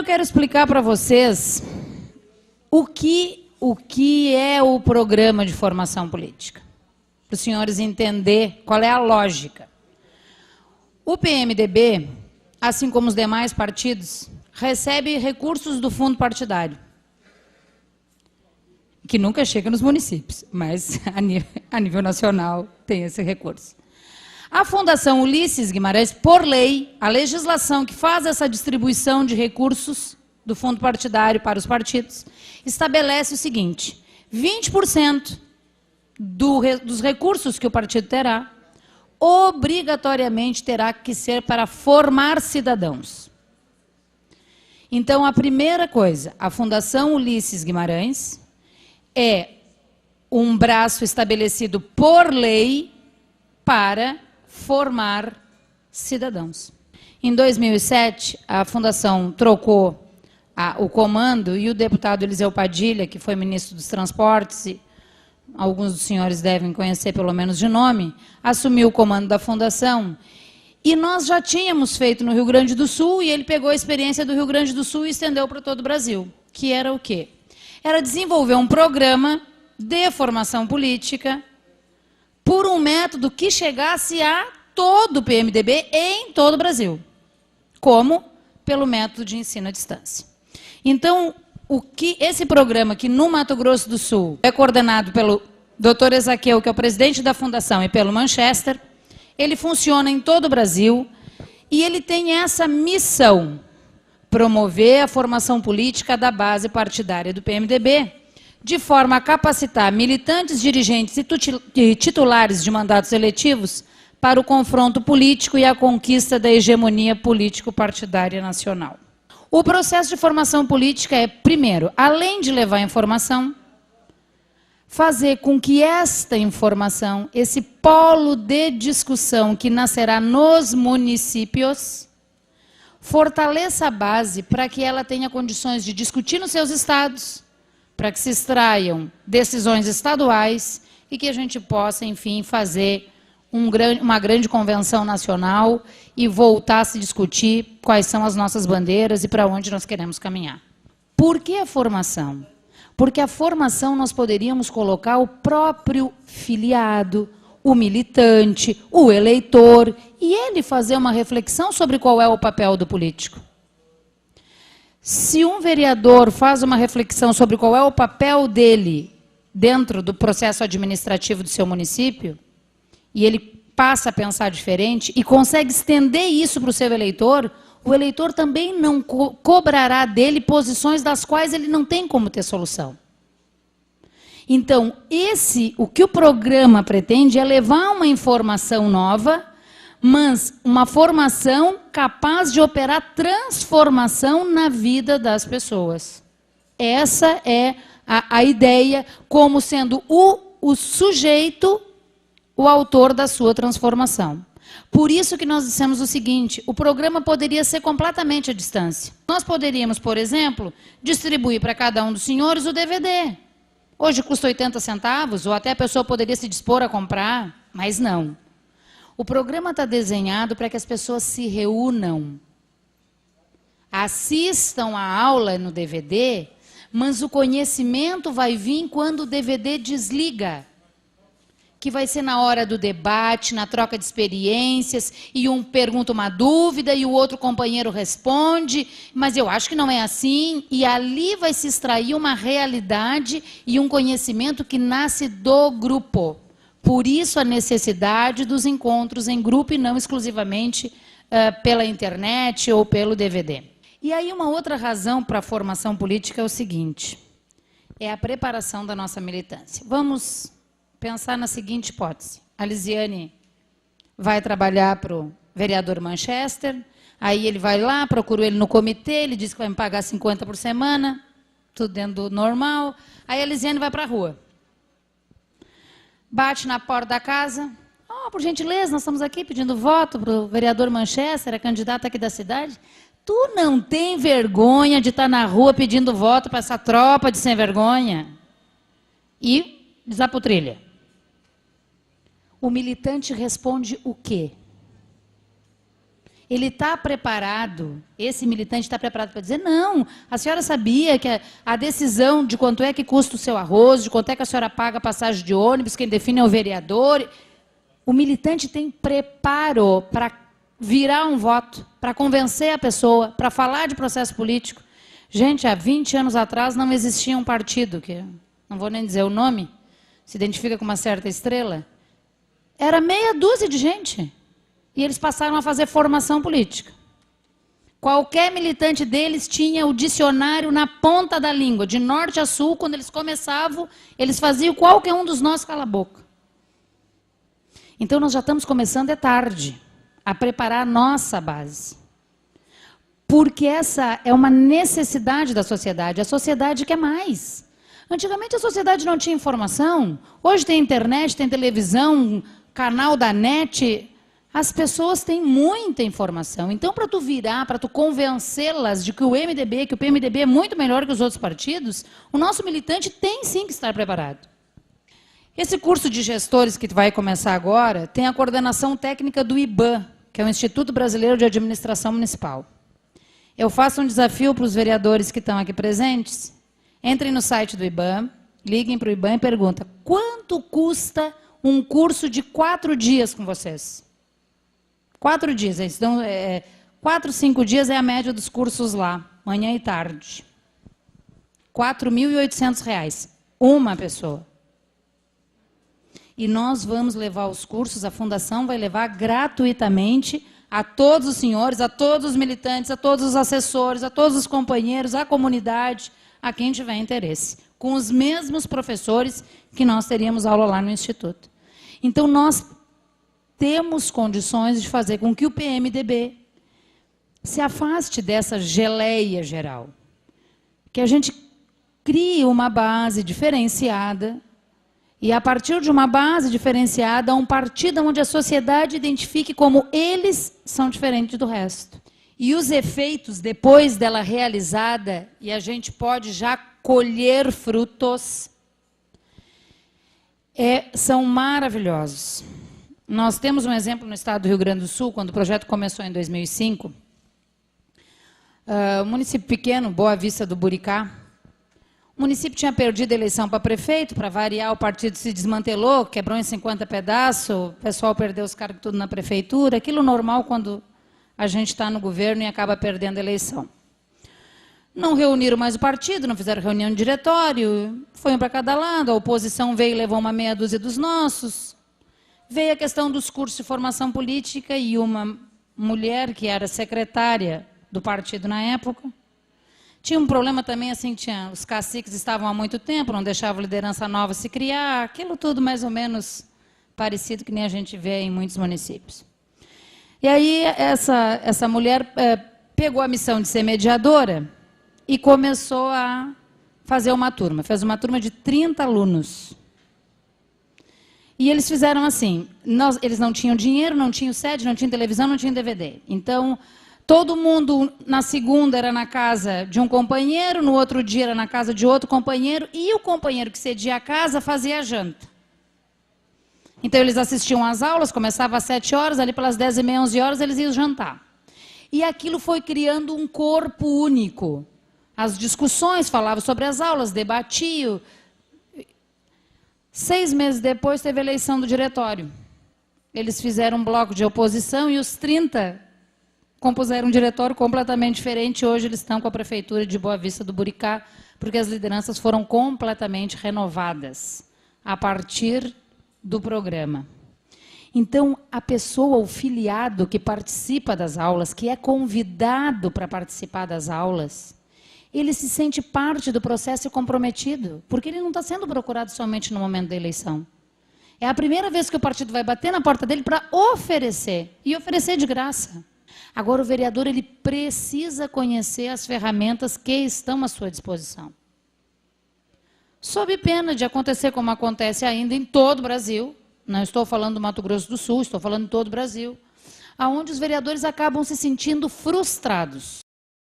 eu quero explicar para vocês o que é o programa de formação política, para os senhores entenderem qual é a lógica. O PMDB, assim como os demais partidos, recebe recursos do fundo partidário, que nunca chega nos municípios, mas a nível nacional tem esse recurso. A Fundação Ulisses Guimarães, por lei, a legislação que faz essa distribuição de recursos do fundo partidário para os partidos, estabelece o seguinte: 20% dos recursos que o partido terá, obrigatoriamente terá que ser para formar cidadãos. Então, a primeira coisa, a Fundação Ulisses Guimarães é um braço estabelecido por lei para formar cidadãos. Em 2007, a Fundação trocou o comando e o deputado Eliseu Padilha, que foi ministro dos Transportes, e alguns dos senhores devem conhecer pelo menos de nome, assumiu o comando da Fundação. E nós já tínhamos feito no Rio Grande do Sul, e ele pegou a experiência do Rio Grande do Sul e estendeu para todo o Brasil, que era o quê? Era desenvolver um programa de formação política por um método que chegasse a todo o PMDB em todo o Brasil, como pelo método de ensino à distância. Então, esse programa, que no Mato Grosso do Sul é coordenado pelo Dr. Ezaquiel, que é o presidente da Fundação, e pelo Manchester, ele funciona em todo o Brasil e ele tem essa missão: promover a formação política da base partidária do PMDB, de forma a capacitar militantes, dirigentes e titulares de mandatos eletivos para o confronto político e a conquista da hegemonia político-partidária nacional. O processo de formação política é, primeiro, além de levar informação, fazer com que esta informação, esse polo de discussão que nascerá nos municípios, fortaleça a base para que ela tenha condições de discutir nos seus estados, para que se extraiam decisões estaduais e que a gente possa, enfim, fazer uma grande convenção nacional e voltar a se discutir quais são as nossas bandeiras e para onde nós queremos caminhar. Por que a formação? Porque a formação nós poderíamos colocar o próprio filiado, o militante, o eleitor, e ele fazer uma reflexão sobre qual é o papel do político. Se um vereador faz uma reflexão sobre qual é o papel dele dentro do processo administrativo do seu município, e ele passa a pensar diferente e consegue estender isso para o seu eleitor, o eleitor também não cobrará dele posições das quais ele não tem como ter solução. Então, o que o programa pretende é levar uma informação nova, mas uma formação capaz de operar transformação na vida das pessoas. Essa é a ideia, como sendo o sujeito, o autor da sua transformação. Por isso que nós dissemos o seguinte: o programa poderia ser completamente à distância. Nós poderíamos, por exemplo, distribuir para cada um dos senhores o DVD. Hoje custa 80 centavos, ou até a pessoa poderia se dispor a comprar, mas não. O programa está desenhado para que as pessoas se reúnam, assistam a aula no DVD, mas o conhecimento vai vir quando o DVD desliga, que vai ser na hora do debate, na troca de experiências, e um pergunta uma dúvida e o outro companheiro responde, mas eu acho que não é assim, e ali vai se extrair uma realidade e um conhecimento que nasce do grupo. Por isso a necessidade dos encontros em grupo e não exclusivamente pela internet ou pelo DVD. E aí uma outra razão para a formação política é o seguinte: é a preparação da nossa militância. Vamos pensar na seguinte hipótese: a Lisiane vai trabalhar para o vereador Manchester, aí ele vai lá, procura ele no comitê, ele diz que vai me pagar 50 por semana, tudo dentro do normal, aí a Lisiane vai para a rua. Bate na porta da casa: oh, por gentileza, nós estamos aqui pedindo voto para o vereador Manchester, a candidata aqui da cidade. Tu não tem vergonha de estar na rua pedindo voto para essa tropa de sem vergonha? E desapotrilha. O militante responde o quê? Ele está preparado, esse militante está preparado para dizer, não, a senhora sabia que a decisão de quanto é que custa o seu arroz, de quanto é que a senhora paga a passagem de ônibus, quem define é o vereador. O militante tem preparo para virar um voto, para convencer a pessoa, para falar de processo político. Gente, há 20 anos atrás não existia um partido, que não vou nem dizer o nome, se identifica com uma certa estrela. Era meia dúzia de gente. E eles passaram a fazer formação política. Qualquer militante deles tinha o dicionário na ponta da língua, de norte a sul. Quando eles começavam, eles faziam qualquer um dos nós cala a boca. Então, nós já estamos começando, é tarde, a preparar a nossa base. Porque essa é uma necessidade da sociedade. A sociedade quer mais. Antigamente, a sociedade não tinha informação. Hoje tem internet, tem televisão, canal da NET. As pessoas têm muita informação. Então, para tu virar, para tu convencê-las de que o MDB, que o PMDB é muito melhor que os outros partidos, o nosso militante tem sim que estar preparado. Esse curso de gestores que vai começar agora tem a coordenação técnica do IBAM, que é o Instituto Brasileiro de Administração Municipal. Eu faço um desafio para os vereadores que estão aqui presentes. Entrem no site do IBAM, liguem para o IBAM e perguntem: quanto custa um curso de 4 dias com vocês? 4 dias, então, 4, 5 dias é a média dos cursos lá, manhã e tarde. R$ 4.800, uma pessoa. E nós vamos levar os cursos, a Fundação vai levar gratuitamente a todos os senhores, a todos os militantes, a todos os assessores, a todos os companheiros, à comunidade, a quem tiver interesse, com os mesmos professores que nós teríamos aula lá no Instituto. Então, nós temos condições de fazer com que o PMDB se afaste dessa geleia geral. Que a gente crie uma base diferenciada e, a partir de uma base diferenciada, um partido onde a sociedade identifique como eles são diferentes do resto. E os efeitos, depois dela realizada, e a gente pode já colher frutos, são maravilhosos. Nós temos um exemplo no estado do Rio Grande do Sul, quando o projeto começou em 2005. Um município pequeno, Boa Vista do Buricá. O município tinha perdido a eleição para prefeito, para variar, o partido se desmantelou, quebrou em 50 pedaços, o pessoal perdeu os cargos tudo na prefeitura, aquilo normal quando a gente está no governo e acaba perdendo a eleição. Não reuniram mais o partido, não fizeram reunião de diretório, foi um para cada lado, a oposição veio e levou uma meia dúzia dos nossos. Veio a questão dos cursos de formação política e uma mulher que era secretária do partido na época. Tinha um problema também, assim, os caciques estavam há muito tempo, não deixavam liderança nova se criar, aquilo tudo mais ou menos parecido que nem a gente vê em muitos municípios. E aí essa mulher pegou a missão de ser mediadora e começou a fazer uma turma. Fez uma turma de 30 alunos. E eles fizeram assim, eles não tinham dinheiro, não tinham sede, não tinham televisão, não tinham DVD. Então, todo mundo, na segunda, era na casa de um companheiro, no outro dia era na casa de outro companheiro, e o companheiro que cedia a casa fazia a janta. Então, eles assistiam às aulas, começava às 7 horas, ali pelas 10h30, 11 horas, eles iam jantar. E aquilo foi criando um corpo único. As discussões falavam sobre as aulas, debatiam. 6 meses depois, teve a eleição do diretório. Eles fizeram um bloco de oposição e os 30 compuseram um diretório completamente diferente. Hoje eles estão com a prefeitura de Boa Vista do Buricá, porque as lideranças foram completamente renovadas a partir do programa. Então, a pessoa, o filiado que participa das aulas, que é convidado para participar das aulas, ele se sente parte do processo e comprometido, porque ele não está sendo procurado somente no momento da eleição. É a primeira vez que o partido vai bater na porta dele para oferecer, e oferecer de graça. Agora, o vereador ele precisa conhecer as ferramentas que estão à sua disposição. Sob pena de acontecer como acontece ainda em todo o Brasil, não estou falando do Mato Grosso do Sul, estou falando de todo o Brasil, onde os vereadores acabam se sentindo frustrados.